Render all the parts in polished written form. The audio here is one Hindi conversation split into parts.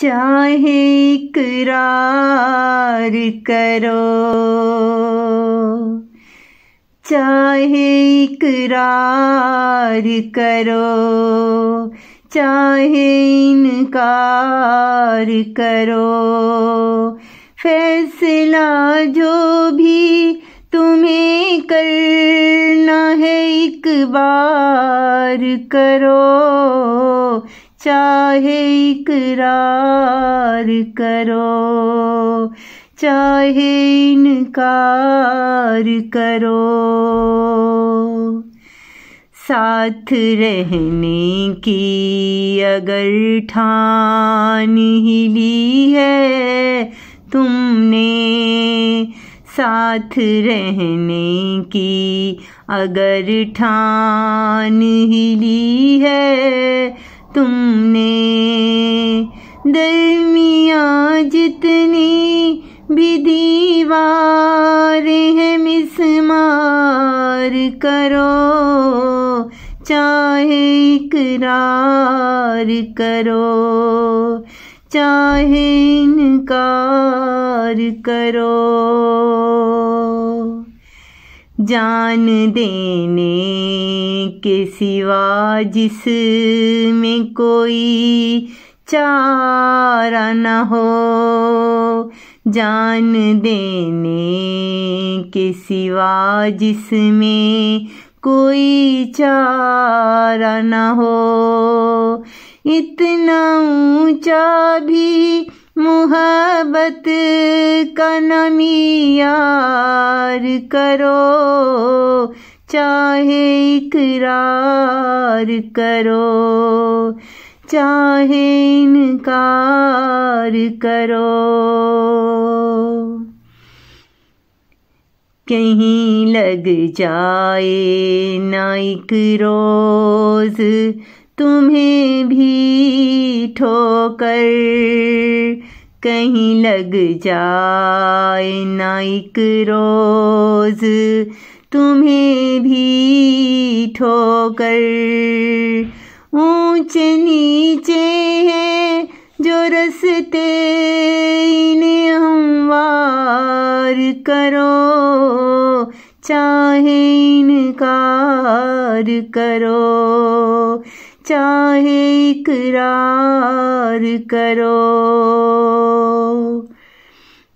चाहे इकरार करो, चाहे इकरार करो, चाहे इनकार करो, फैसला जो भी तुम्हें करना है एक बार करो, चाहे इकरार करो, चाहे इनकार करो। साथ रहने की अगर ठान ही ली है तुमने, साथ रहने की अगर ठान ही ली है तुमने, दरमियाँ जितनी भी दीवारें हैं मिसमार करो, चाहे इकरार करो, चाहे इनकार करो। जान देने के सिवा जिसमें कोई चारा न हो, जान देने के सिवा जिसमें कोई चारा न हो, इतना ऊंचा भी मोहब्बत का न मियार करो, चाहे इकरार करो, चाहे इनकार करो। कहीं लग जाए ना एक रोज तुम्हें भी ठोकर, कहीं लग जाए ना एक रोज तुम्हें भी ठोकर, ऊंचे नीचे हैं जो रस्ते इन्हें हमवार करो, चाहे इनकार करो, चाहे इकरार करो।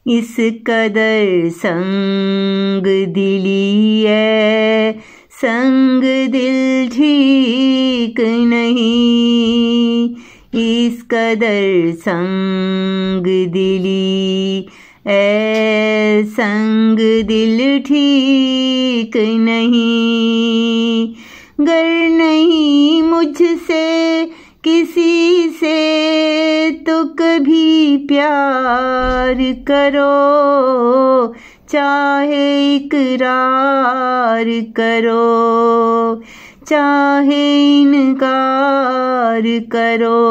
इस कदर संग दिली है, संग दिल ठीक नहीं, इस कदर संग दिली है, संग दिल ठीक नहीं, गर नहीं मुझसे किसी से तो कभी प्यार करो, चाहे इकरार करो, चाहे इनकार करो।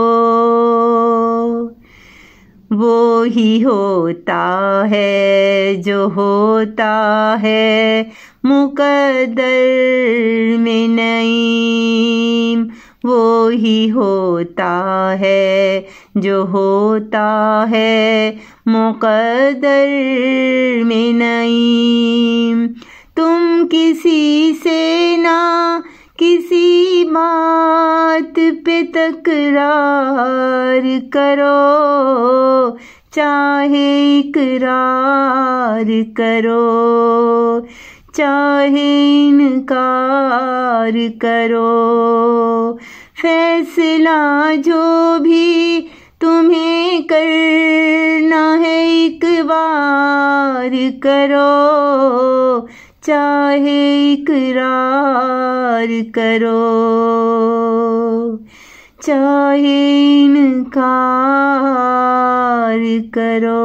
वो ही होता है जो होता है मुकद्दर में नईम, वो ही होता है जो होता है मुकद्दर में नईम। तुम किसी से ना किसी बात पे तकरार करो, चाहे इकरार करो, चाहे इनकार करो, फैसला जो भी तुम्हें करना है एक बार करो, चाहे इकरार करो, चाहे इनकार करो।